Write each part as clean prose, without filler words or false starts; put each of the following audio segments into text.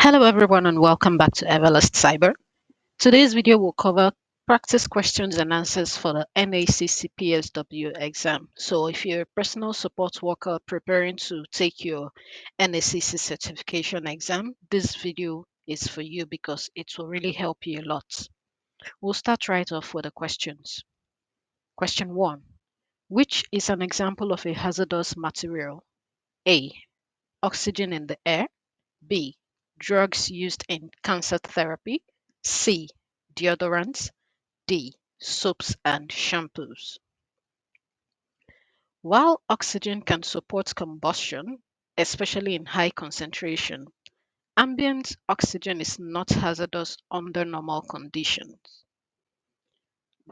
Hello everyone and welcome back to EverlastCyber. Today's video will cover practice questions and answers for the NACC PSW exam. So if you're a personal support worker preparing to take your NACC certification exam, this video is for you because it will really help you a lot. We'll start right off with the questions. Question 1. Which is an example of a hazardous material? A. Oxygen in the air. B. Drugs used in cancer therapy. C. Deodorants. D. Soaps and shampoos. While oxygen can support combustion, especially in high concentration, ambient oxygen is not hazardous under normal conditions.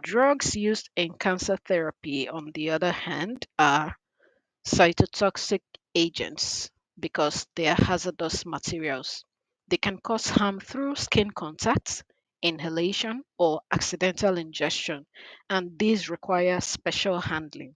Drugs used in cancer therapy, on the other hand, are cytotoxic agents because they are hazardous materials. They can cause harm through skin contact, inhalation, or accidental ingestion, and these require special handling.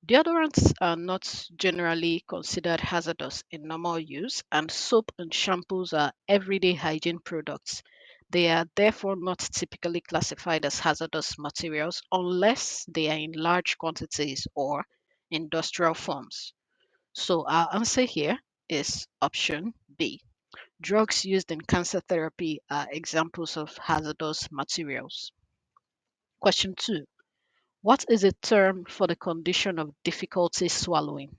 Deodorants are not generally considered hazardous in normal use, and soap and shampoos are everyday hygiene products. They are therefore not typically classified as hazardous materials unless they are in large quantities or industrial forms. So our answer here is option B. Drugs used in cancer therapy are examples of hazardous materials. Question 2. What is a term for the condition of difficulty swallowing?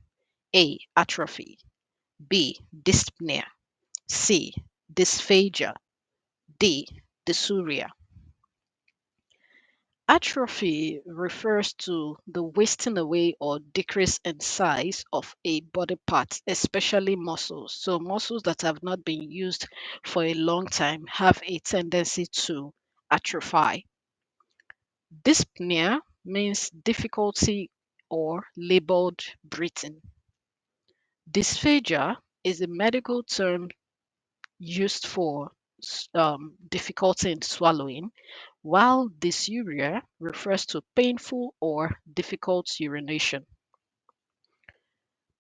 A. Atrophy. B. Dyspnea. C. Dysphagia. D. Dysuria. Atrophy refers to the wasting away or decrease in size of a body part, especially muscles. So, muscles that have not been used for a long time have a tendency to atrophy. Dyspnea means difficulty or labored breathing. Dysphagia is a medical term used for difficulty in swallowing, while dysuria refers to painful or difficult urination.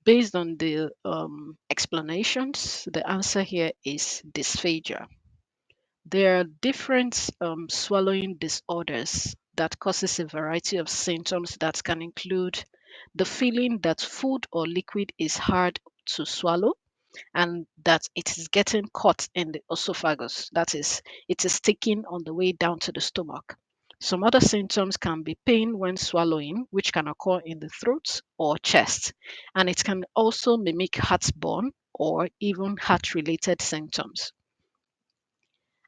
Based on the explanations, the answer here is dysphagia. There are different swallowing disorders that causes a variety of symptoms that can include the feeling that food or liquid is hard to swallow and that it is getting caught in the esophagus. That is, it is sticking on the way down to the stomach. Some other symptoms can be pain when swallowing, which can occur in the throat or chest, and it can also mimic heartburn or even heart related symptoms.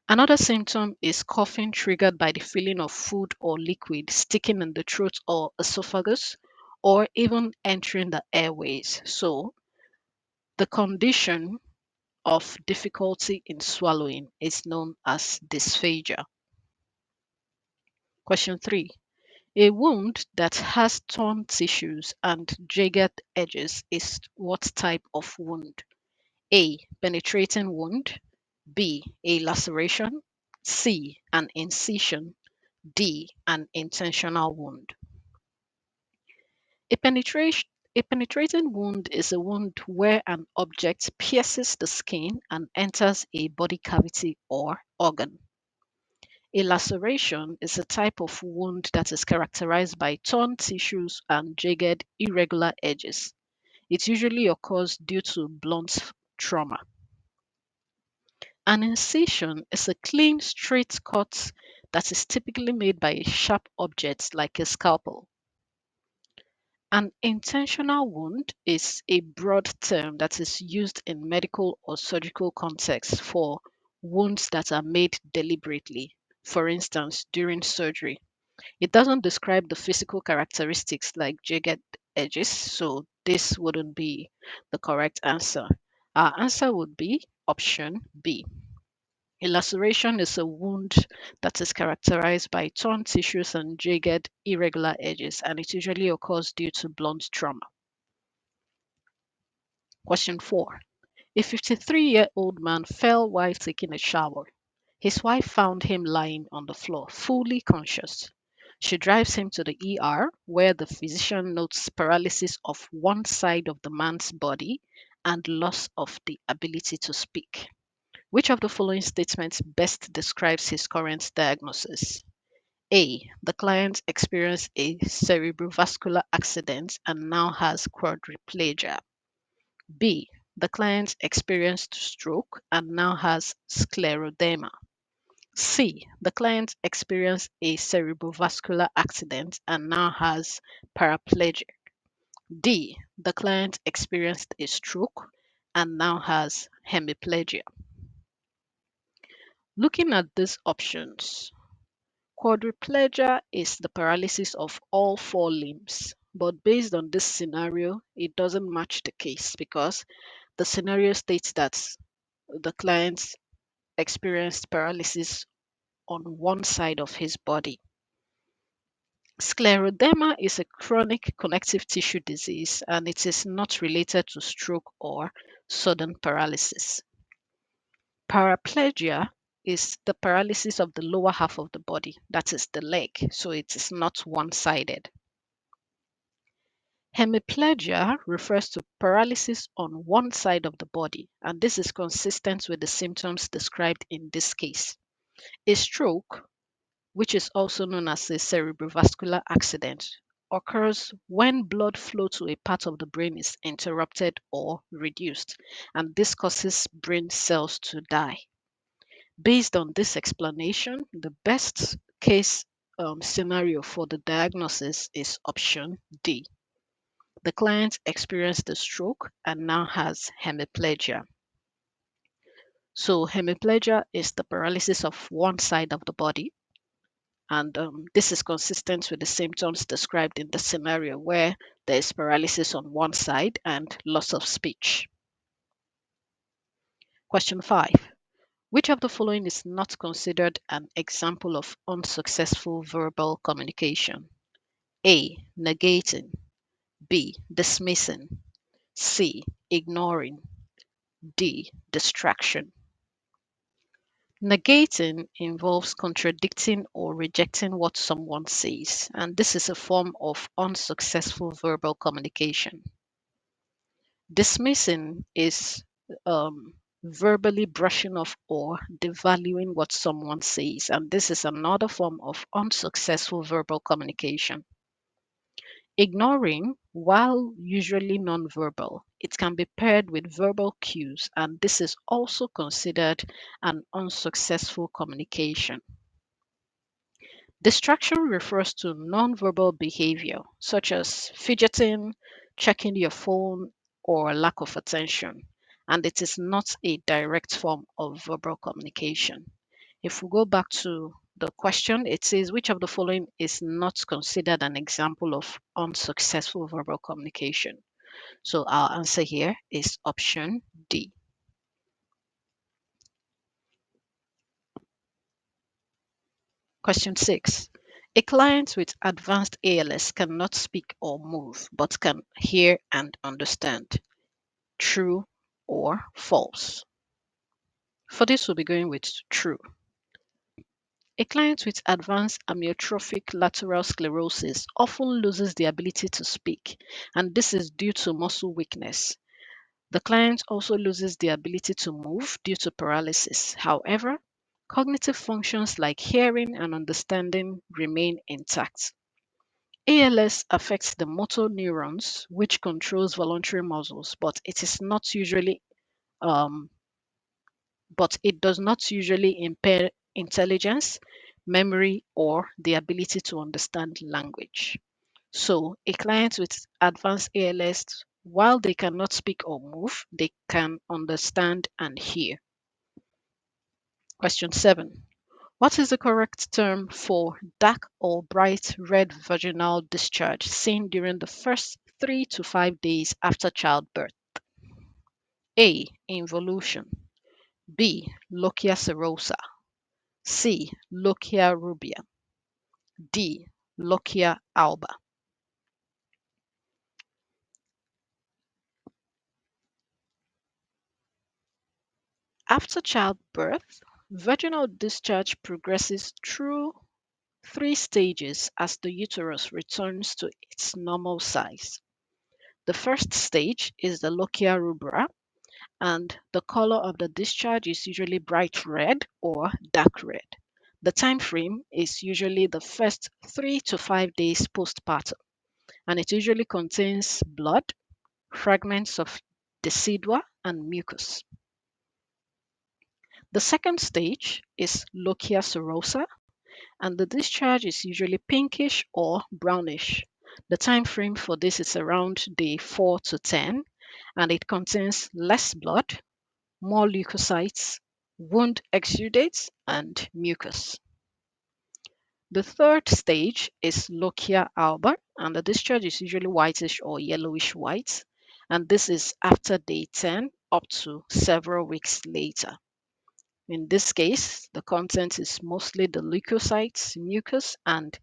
Another symptom is coughing triggered by the feeling of food or liquid sticking in the throat or esophagus, or even entering the airways. So, the condition of difficulty in swallowing is known as dysphagia. Question 3. A wound that has torn tissues and jagged edges is what type of wound? A. Penetrating wound. B. A laceration. C. An incision. D. An intentional wound. A penetration a penetrating wound is a wound where an object pierces the skin and enters a body cavity or organ. A laceration is a type of wound that is characterized by torn tissues and jagged, irregular edges. It usually occurs due to blunt trauma. An incision is a clean, straight cut that is typically made by a sharp object like a scalpel. An intentional wound is a broad term that is used in medical or surgical contexts for wounds that are made deliberately, for instance, during surgery. It doesn't describe the physical characteristics like jagged edges, so this wouldn't be the correct answer. Our answer would be option B. A laceration is a wound that is characterized by torn tissues and jagged, irregular edges, and it usually occurs due to blunt trauma. Question 4. A 53-year-old man fell while taking a shower. His wife found him lying on the floor, fully conscious. She drives him to the ER, where the physician notes paralysis of one side of the man's body and loss of the ability to speak. Which of the following statements best describes his current diagnosis? A. The client experienced a cerebrovascular accident and now has quadriplegia. B. The client experienced stroke and now has scleroderma. C. The client experienced a cerebrovascular accident and now has paraplegia. D. The client experienced a stroke and now has hemiplegia. Looking at these options, quadriplegia is the paralysis of all four limbs. But based on this scenario, it doesn't match the case because the scenario states that the client experienced paralysis on one side of his body. Scleroderma is a chronic connective tissue disease and it is not related to stroke or sudden paralysis. Paraplegia is the paralysis of the lower half of the body, that is the leg, so it is not one-sided. Hemiplegia refers to paralysis on one side of the body, and this is consistent with the symptoms described in this case. A stroke, which is also known as a cerebrovascular accident, occurs when blood flow to a part of the brain is interrupted or reduced, and this causes brain cells to die. Based on this explanation, the best case scenario for the diagnosis is option D. The client experienced a stroke and now has hemiplegia. So, hemiplegia is the paralysis of one side of the body, and this is consistent with the symptoms described in the scenario where there is paralysis on one side and loss of speech. Question 5. Which of the following is not considered an example of unsuccessful verbal communication? A. Negating. B. Dismissing. C. Ignoring. D. Distraction. Negating involves contradicting or rejecting what someone says, and this is a form of unsuccessful verbal communication. Dismissing is verbally brushing off or devaluing what someone says, and this is another form of unsuccessful verbal communication. Ignoring, while usually nonverbal, it can be paired with verbal cues, and this is also considered an unsuccessful communication. Distraction refers to nonverbal behavior, such as fidgeting, checking your phone, or lack of attention, and it is not a direct form of verbal communication. If we go back to the question, it says which of the following is not considered an example of unsuccessful verbal communication? So our answer here is option D. Question 6. A client with advanced ALS cannot speak or move, but can hear and understand. True or false? For this, we'll be going with true. A client with advanced amyotrophic lateral sclerosis often loses the ability to speak, and this is due to muscle weakness. The client also loses the ability to move due to paralysis. However, cognitive functions like hearing and understanding remain intact. ALS affects the motor neurons, which controls voluntary muscles, um, but it does not usually impair intelligence, memory, or the ability to understand language. So, a client with advanced ALS, while they cannot speak or move, they can understand and hear. Question 7. What is the correct term for dark or bright red vaginal discharge seen during the first 3 to 5 days after childbirth? A. Involution. B. Lochia serosa. C. Lochia rubia. D. Lochia alba. After childbirth, vaginal discharge progresses through 3 stages as the uterus returns to its normal size. The first stage is the lochia rubra, and the color of the discharge is usually bright red or dark red. The time frame is usually the first 3 to 5 days postpartum, and it usually contains blood, fragments of decidua, and mucus. The second stage is lochia serosa, and the discharge is usually pinkish or brownish. The time frame for this is around day 4 to 10, and it contains less blood, more leukocytes, wound exudates, and mucus. The third stage is lochia alba, and the discharge is usually whitish or yellowish white, and this is after day 10 up to several weeks later. In this case, the content is mostly the leukocytes, mucus, and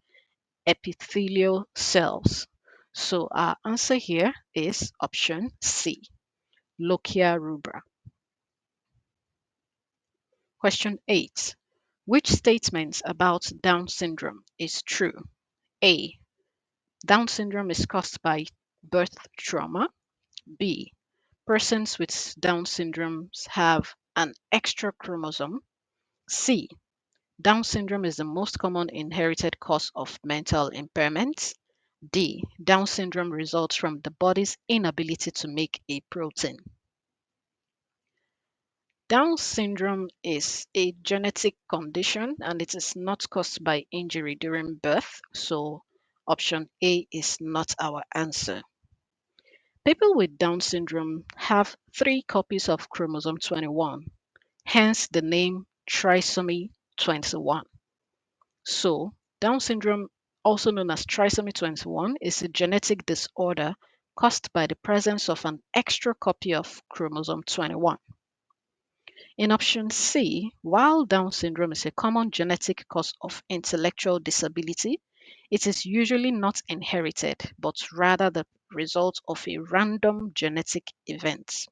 epithelial cells. So our answer here is option C, lochia rubra. Question 8. Which statement about Down syndrome is true? A. Down syndrome is caused by birth trauma. B. Persons with Down syndrome have an extra chromosome. C. Down syndrome is the most common inherited cause of mental impairment. D. Down syndrome results from the body's inability to make a protein. Down syndrome is a genetic condition and it is not caused by injury during birth, so option A is not our answer. People with Down syndrome have 3 copies of chromosome 21, hence the name trisomy 21. So, Down syndrome, also known as trisomy 21, is a genetic disorder caused by the presence of an extra copy of chromosome 21. In option C, while Down syndrome is a common genetic cause of intellectual disability, it is usually not inherited, but rather the result of a random genetic event.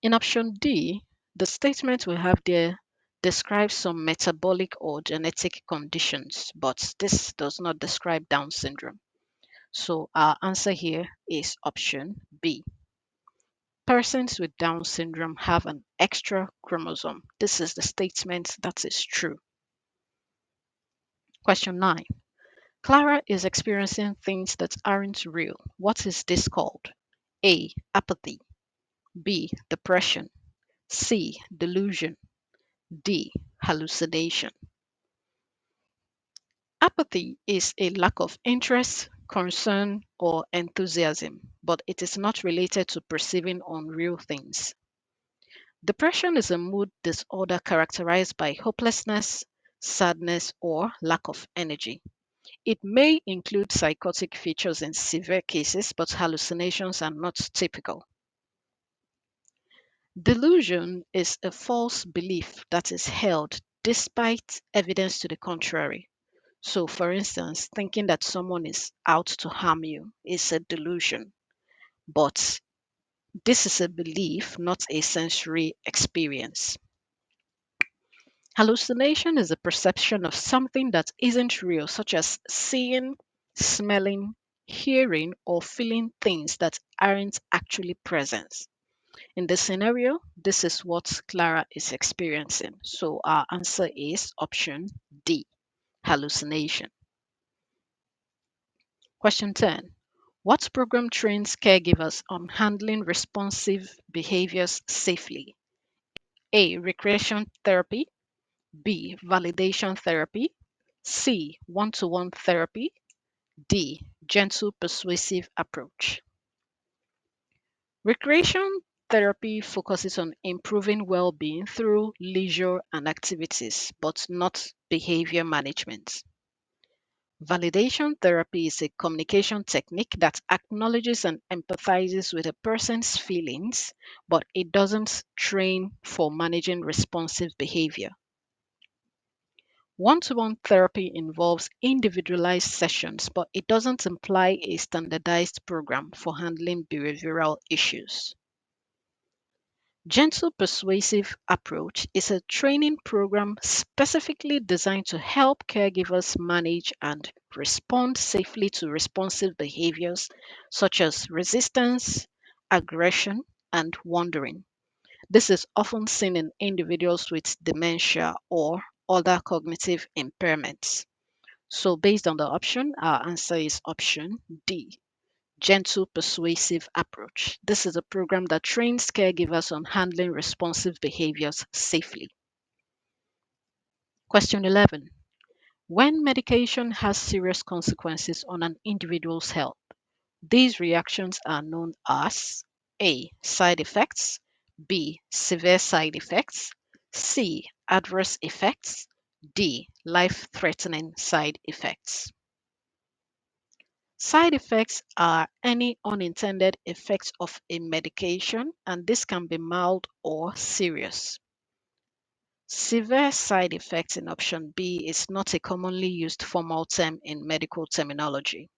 In option D, the statement we have there describes some metabolic or genetic conditions, but this does not describe Down syndrome. So our answer here is option B. Persons with Down syndrome have an extra chromosome. This is the statement that is true. Question 9. Clara is experiencing things that aren't real. What is this called? A. Apathy. B. Depression. C. Delusion. D. Hallucination. Apathy is a lack of interest, concern, or enthusiasm, but it is not related to perceiving unreal things. Depression is a mood disorder characterized by hopelessness, sadness, or lack of energy. It may include psychotic features in severe cases, but hallucinations are not typical. Delusion is a false belief that is held despite evidence to the contrary. So, for instance, thinking that someone is out to harm you is a delusion, but this is a belief, not a sensory experience. Hallucination is a perception of something that isn't real, such as seeing, smelling, hearing, or feeling things that aren't actually present. In this scenario, this is what Clara is experiencing. So our answer is option D, hallucination. Question 10. What program trains caregivers on handling responsive behaviors safely? A. Recreation therapy. B. Validation therapy. C. One-to-one therapy. D. Gentle persuasive approach. Recreation therapy focuses on improving well being through leisure and activities, but not behavior management. Validation therapy is a communication technique that acknowledges and empathizes with a person's feelings, but it doesn't train for managing responsive behavior. One-to-one therapy involves individualized sessions, but it doesn't imply a standardized program for handling behavioral issues. Gentle Persuasive Approach is a training program specifically designed to help caregivers manage and respond safely to responsive behaviors such as resistance, aggression, and wandering. This is often seen in individuals with dementia or other cognitive impairments. So, based on the option, our answer is option D, gentle persuasive approach. This is a program that trains caregivers on handling responsive behaviors safely. Question 11. When medication has serious consequences on an individual's health, these reactions are known as A. Side effects, B. Severe side effects, C. Adverse effects, D. Life threatening side effects. Side effects are any unintended effects of a medication, and this can be mild or serious. Severe side effects in option B is not a commonly used formal term in medical terminology.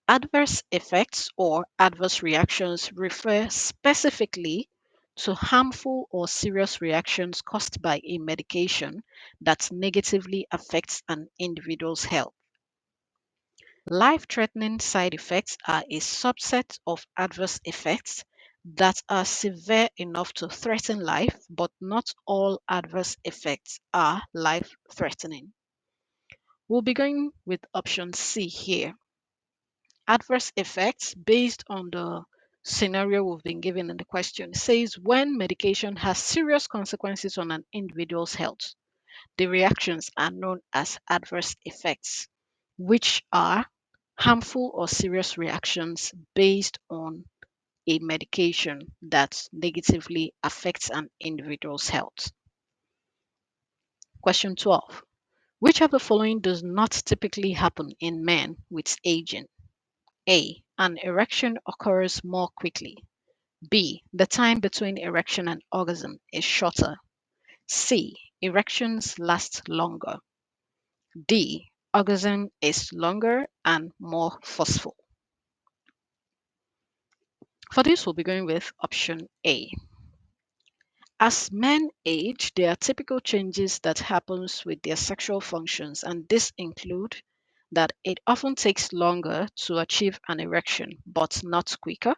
Adverse effects or adverse reactions refer specifically to harmful or serious reactions caused by a medication that negatively affects an individual's health. Life-threatening side effects are a subset of adverse effects that are severe enough to threaten life, but not all adverse effects are life-threatening. We'll be going with option C here. Adverse effects, based on the scenario we've been given in the question, says when medication has serious consequences on an individual's health, the reactions are known as adverse effects, which are harmful or serious reactions based on a medication that negatively affects an individual's health. Question 12. Which of the following does not typically happen in men with aging? A. An erection occurs more quickly. B. The time between erection and orgasm is shorter. C. Erections last longer. D. Orgasm is longer and more forceful. For this, we'll be going with option A. As men age, there are typical changes that happens with their sexual functions, and this include that it often takes longer to achieve an erection, but not quicker.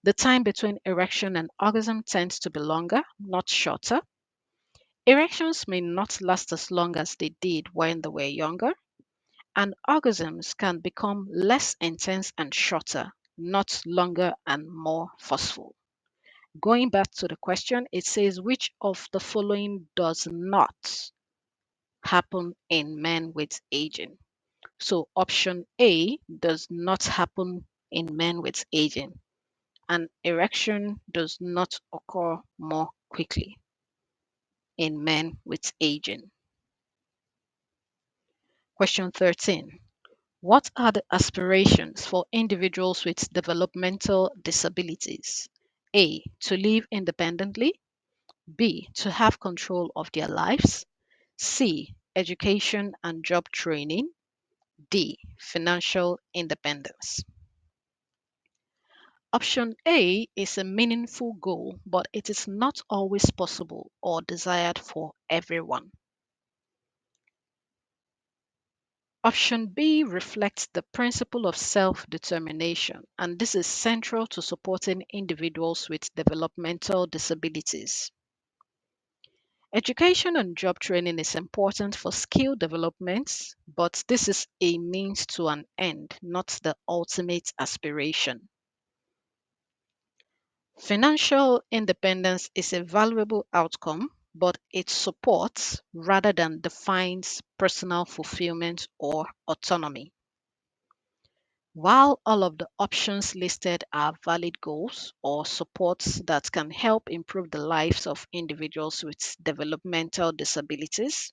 The time between erection and orgasm tends to be longer, not shorter. Erections may not last as long as they did when they were younger, and orgasms can become less intense and shorter, not longer and more forceful. Going back to the question, it says which of the following does not happen in men with aging? So option A does not happen in men with aging. An erection does not occur more quickly in men with aging. Question 13. What are the aspirations for individuals with developmental disabilities? A. To live independently. B. To have control of their lives. C. Education and job training. D. Financial independence. Option A is a meaningful goal, but it is not always possible or desired for everyone. Option B reflects the principle of self-determination, and this is central to supporting individuals with developmental disabilities. Education and job training is important for skill development, but this is a means to an end, not the ultimate aspiration. Financial independence is a valuable outcome, but it supports rather than defines personal fulfillment or autonomy. While all of the options listed are valid goals or supports that can help improve the lives of individuals with developmental disabilities,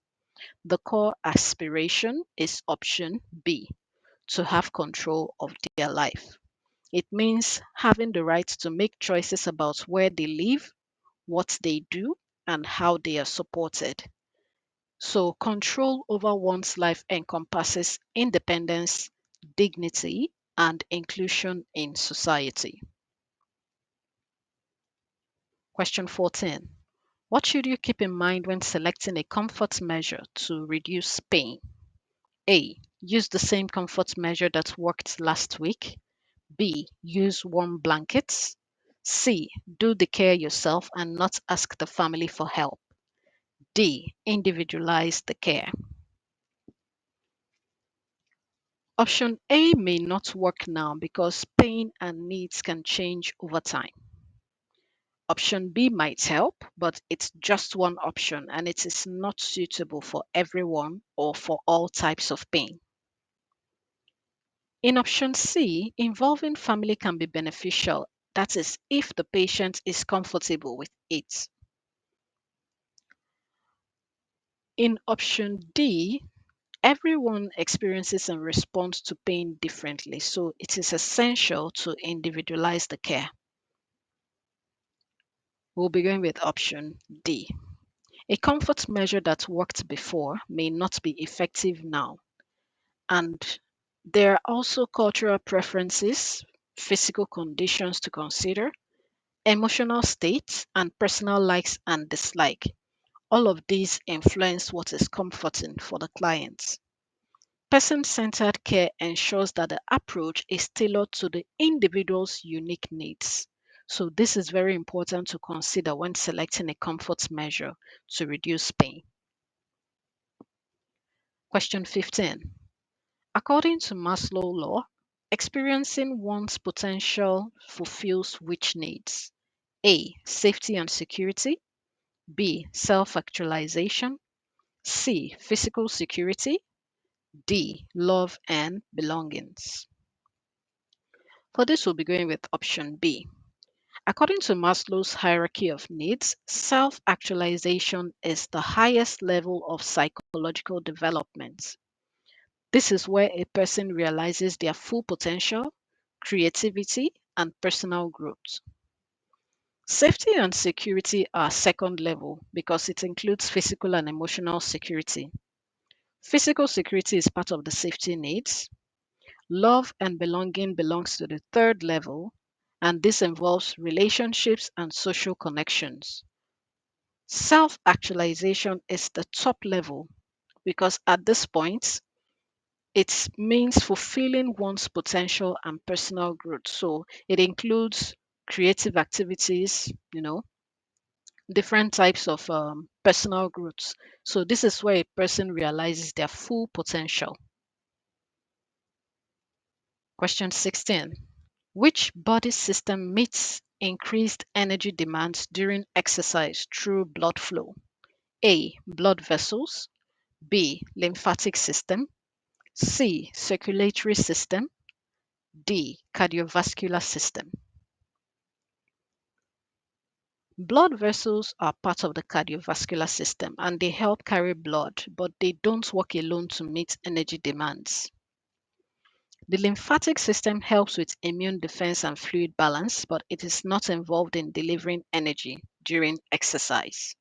the core aspiration is option B, to have control of their life. It means having the right to make choices about where they live, what they do, and how they are supported. So, control over one's life encompasses independence, dignity, and inclusion in society. Question 14. What should you keep in mind when selecting a comfort measure to reduce pain? A. Use the same comfort measure that worked last week. B. Use warm blankets. C. Do the care yourself and not ask the family for help. D. Individualize the care. Option A may not work now because pain and needs can change over time. Option B might help, but it's just one option and it is not suitable for everyone or for all types of pain. In option C, involving family can be beneficial. That is, if the patient is comfortable with it. In option D, everyone experiences and responds to pain differently, so it is essential to individualize the care. We'll be going with option D. A comfort measure that worked before may not be effective now. And there are also cultural preferences, physical conditions to consider, emotional states, and personal likes and dislikes. All of these influence what is comforting for the clients. Person-centered care ensures that the approach is tailored to the individual's unique needs. So this is very important to consider when selecting a comfort measure to reduce pain. Question 15. According to Maslow law, experiencing one's potential fulfills which needs? A. Safety and security. B. Self-actualization. C. Physical security. D. Love and belongings. For this, we'll be going with option B. According to Maslow's hierarchy of needs, self-actualization is the highest level of psychological development. This is where a person realizes their full potential, creativity, and personal growth. Safety and security are second level because it includes physical and emotional security. Physical security is part of the safety needs. Love and belonging belongs to the third level, and this involves relationships and social connections. Self-actualization is the top level because at this point, it means fulfilling one's potential and personal growth. So it includes creative activities, different types of personal growth. So this is where a person realizes their full potential. Question 16. Which body system meets increased energy demands during exercise through blood flow? A. Blood vessels. B. Lymphatic system. C. Circulatory system. D. Cardiovascular system. Blood vessels are part of the cardiovascular system and they help carry blood, but they don't work alone to meet energy demands. The lymphatic system helps with immune defense and fluid balance, but it is not involved in delivering energy during exercise.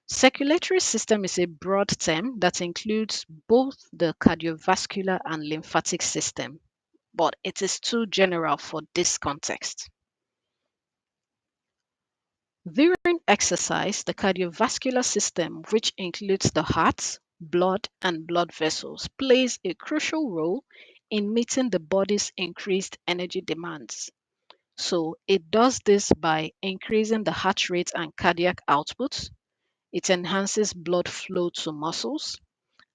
Circulatory system is a broad term that includes both the cardiovascular and lymphatic system, but it is too general for this context. During exercise, the cardiovascular system, which includes the heart, blood, and blood vessels, plays a crucial role in meeting the body's increased energy demands. So it does this by increasing the heart rate and cardiac output. It enhances blood flow to muscles,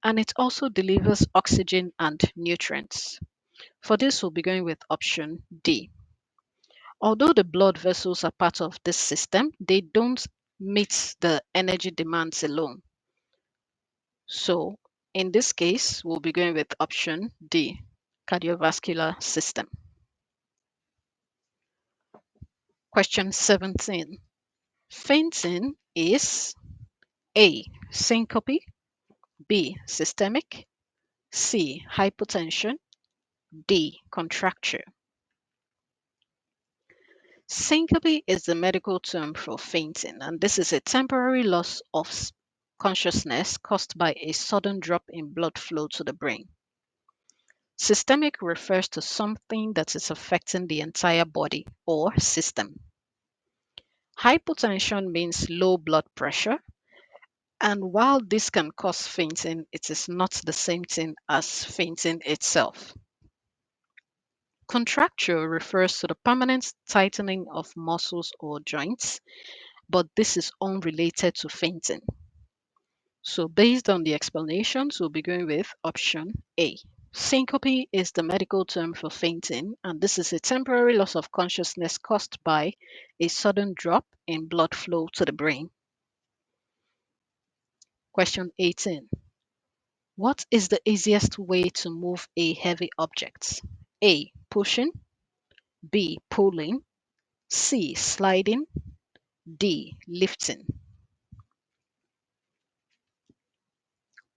and it also delivers oxygen and nutrients. For this, we'll be going with option D. Although the blood vessels are part of this system, they don't meet the energy demands alone. So in this case, we'll be going with option D, cardiovascular system. Question 17. Fainting is A. Syncope, B. Systemic, C. Hypotension, D. Contracture. Syncope is the medical term for fainting, and this is a temporary loss of consciousness caused by a sudden drop in blood flow to the brain. Systemic refers to something that is affecting the entire body or system. Hypotension means low blood pressure, and while this can cause fainting, it is not the same thing as fainting itself. Contracture refers to the permanent tightening of muscles or joints, but this is unrelated to fainting. So, based on the explanations, we'll be going with option A. Syncope is the medical term for fainting, and this is a temporary loss of consciousness caused by a sudden drop in blood flow to the brain. Question 18. What is the easiest way to move a heavy object? A. Pushing. B. Pulling. C. Sliding. D. Lifting.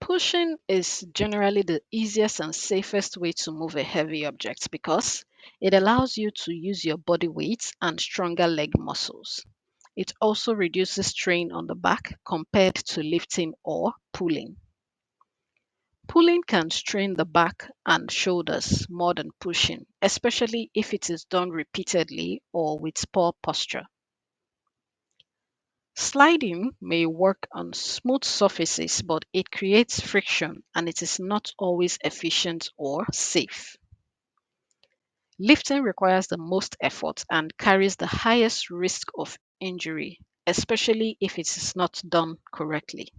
Pushing is generally the easiest and safest way to move a heavy object because it allows you to use your body weight and stronger leg muscles. It also reduces strain on the back compared to lifting or pulling. Pulling can strain the back and shoulders more than pushing, especially if it is done repeatedly or with poor posture. Sliding may work on smooth surfaces, but it creates friction and it is not always efficient or safe. Lifting requires the most effort and carries the highest risk of injury, especially if it is not done correctly.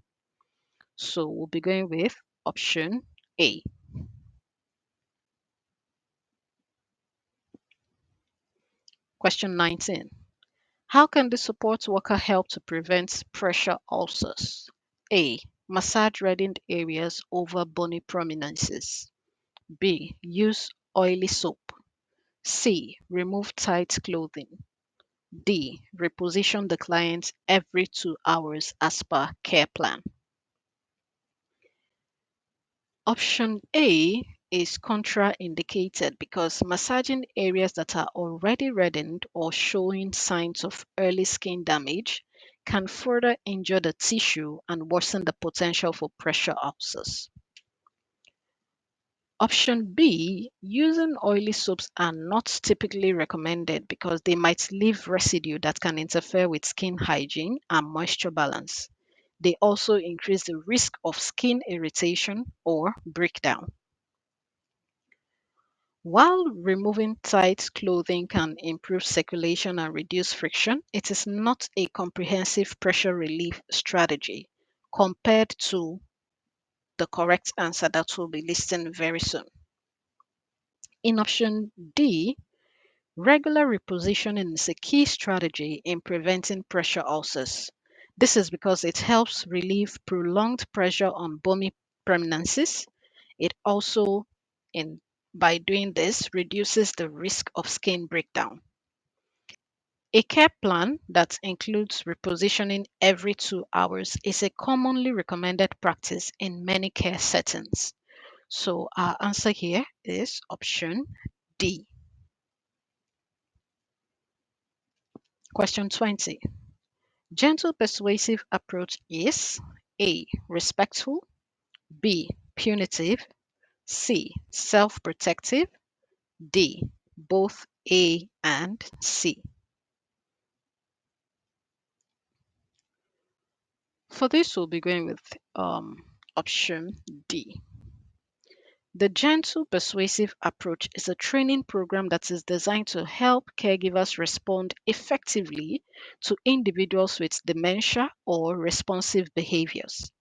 So we'll be going with option A. Question 19. How can the support worker help to prevent pressure ulcers? A. Massage reddened areas over bony prominences. B. Use oily soap. C. Remove tight clothing. D. Reposition the client every 2 hours as per care plan. Option A is contraindicated because massaging areas that are already reddened or showing signs of early skin damage can further injure the tissue and worsen the potential for pressure ulcers. Option B, using oily soaps are not typically recommended because they might leave residue that can interfere with skin hygiene and moisture balance. They also increase the risk of skin irritation or breakdown. While removing tight clothing can improve circulation and reduce friction, it is not a comprehensive pressure relief strategy compared to the correct answer that will be listed very soon. In option D, regular repositioning is a key strategy in preventing pressure ulcers. This is because it helps relieve prolonged pressure on bony prominences. It also, in by doing this, reduces the risk of skin breakdown. A care plan that includes repositioning every 2 hours is a commonly recommended practice in many care settings. So our answer here is option D. Question 20. Gentle persuasive approach is A. Respectful. B. Punitive. C. Self-protective. D. Both A and C. For this, we'll be going with option D. The Gentle Persuasive Approach is a training program that is designed to help caregivers respond effectively to individuals with dementia or responsive behaviors.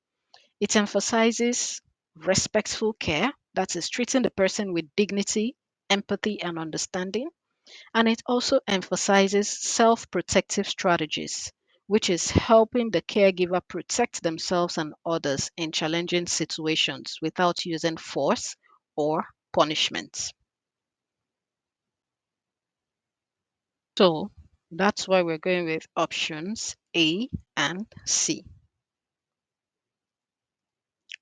It emphasizes respectful care, that is, treating the person with dignity, empathy, and understanding. And it also emphasizes self protective strategies, which is helping the caregiver protect themselves and others in challenging situations without using force or punishment. So that's why we're going with options A and C.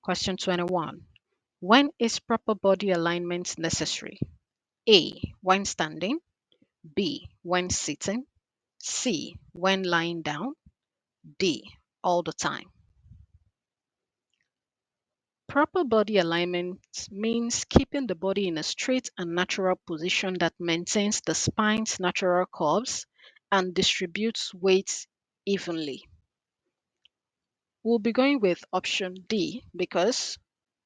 Question 21. When is proper body alignment necessary? A. When standing. B. When sitting. C. When lying down. D. All the time. Proper body alignment means keeping the body in a straight and natural position that maintains the spine's natural curves and distributes weight evenly. We'll be going with option D because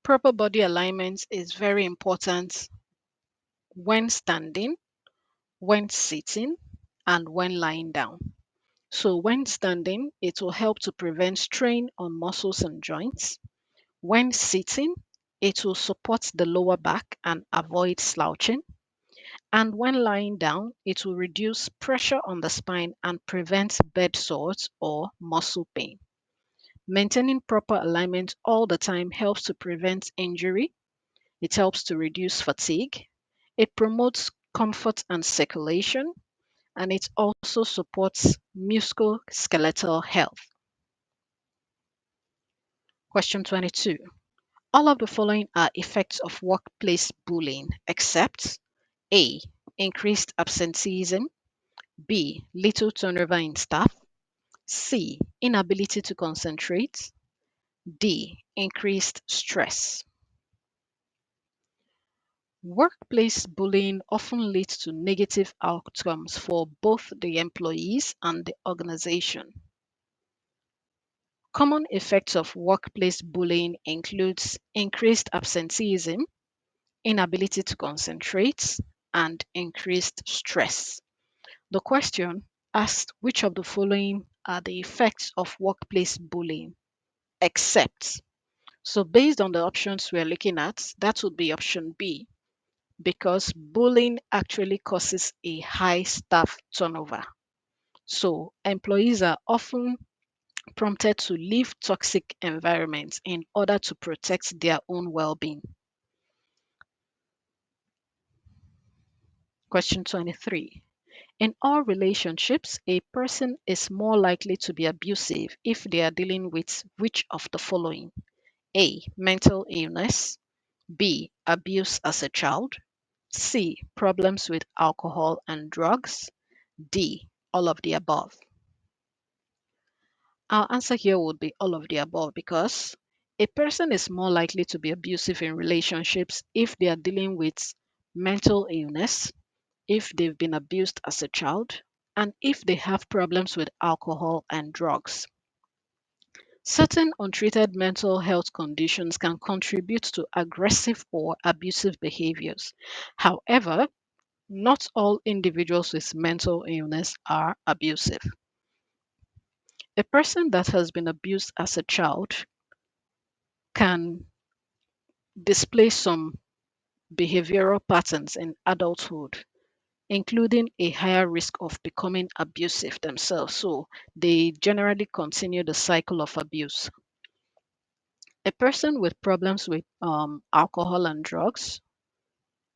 proper body alignment is very important when standing, when sitting, and when lying down. So, when standing, it will help to prevent strain on muscles and joints. When sitting, it will support the lower back and avoid slouching. And when lying down, it will reduce pressure on the spine and prevent bed sores or muscle pain. Maintaining proper alignment all the time helps to prevent injury. It helps to reduce fatigue. It promotes comfort and circulation, and it also supports musculoskeletal health. Question 22. All of the following are effects of workplace bullying except A. Increased absenteeism, B. Little turnover in staff, C. Inability to concentrate, D. Increased stress. Workplace bullying often leads to negative outcomes for both the employees and the organization. Common effects of workplace bullying includes increased absenteeism, inability to concentrate, and increased stress. The question asked which of the following are the effects of workplace bullying, except. So, based on the options we're looking at, that would be option B, because bullying actually causes a high staff turnover. So, employees are often prompted to leave toxic environments in order to protect their own well being. Question 23. In all relationships, a person is more likely to be abusive if they are dealing with which of the following? A. Mental illness. B. Abuse as a child. C. Problems with alcohol and drugs. D. All of the above. Our answer here would be all of the above because a person is more likely to be abusive in relationships if they are dealing with mental illness, if they've been abused as a child, and if they have problems with alcohol and drugs. Certain untreated mental health conditions can contribute to aggressive or abusive behaviors. However, not all individuals with mental illness are abusive. A person that has been abused as a child can display some behavioral patterns in adulthood, including a higher risk of becoming abusive themselves. So they generally continue the cycle of abuse. A person with problems with alcohol and drugs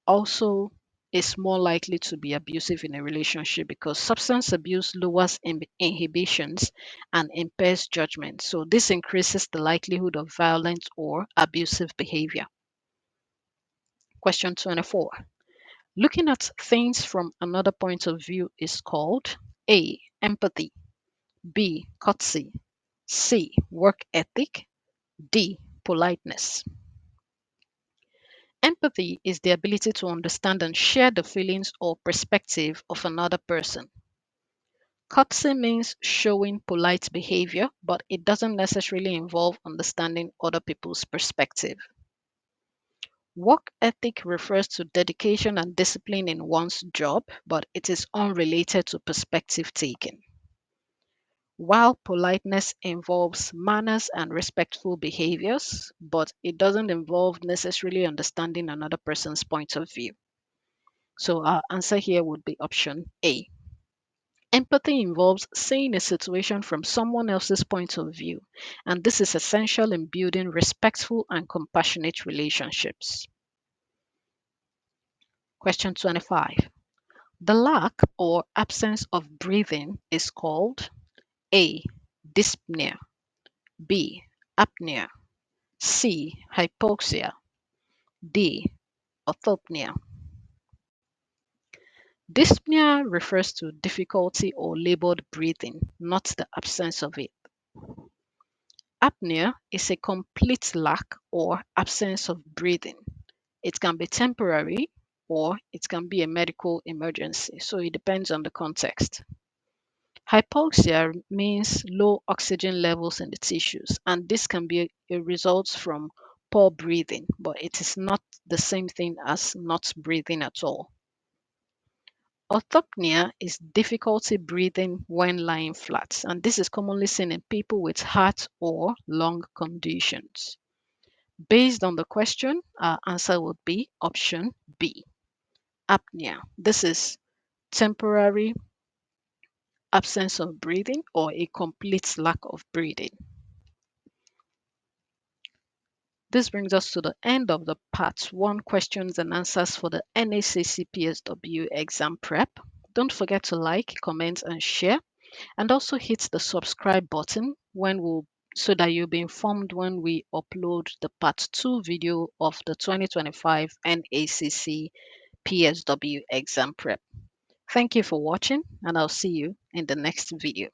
also is more likely to be abusive in a relationship because substance abuse lowers inhibitions and impairs judgment. So this increases the likelihood of violent or abusive behavior. Question 24. Looking at things from another point of view is called A. Empathy, B. Courtesy, C. Work ethic, D. Politeness. Empathy is the ability to understand and share the feelings or perspective of another person. Courtesy means showing polite behavior, but it doesn't necessarily involve understanding other people's perspective. Work ethic refers to dedication and discipline in one's job, but it is unrelated to perspective taking. While politeness involves manners and respectful behaviors, but it doesn't involve necessarily understanding another person's point of view. So our answer here would be option A. Empathy involves seeing a situation from someone else's point of view, and this is essential in building respectful and compassionate relationships. Question 25. The lack or absence of breathing is called A. Dyspnea, B. Apnea, C. Hypoxia, D. Orthopnea. Dyspnea refers to difficulty or labored breathing, not the absence of it. Apnea is a complete lack or absence of breathing. It can be temporary or it can be a medical emergency, so it depends on the context. Hypoxia means low oxygen levels in the tissues, and this can be a result from poor breathing, but it is not the same thing as not breathing at all. Orthopnea is difficulty breathing when lying flat, and this is commonly seen in people with heart or lung conditions. Based on the question, our answer would be option B, apnea. This is temporary absence of breathing or a complete lack of breathing. This brings us to the end of the part 1 questions and answers for the NACC PSW exam prep. Don't forget to like, comment, and share, and also hit the subscribe button so that you'll be informed when we upload the part 2 video of the 2025 NACC PSW exam prep. Thank you for watching, and I'll see you in the next video.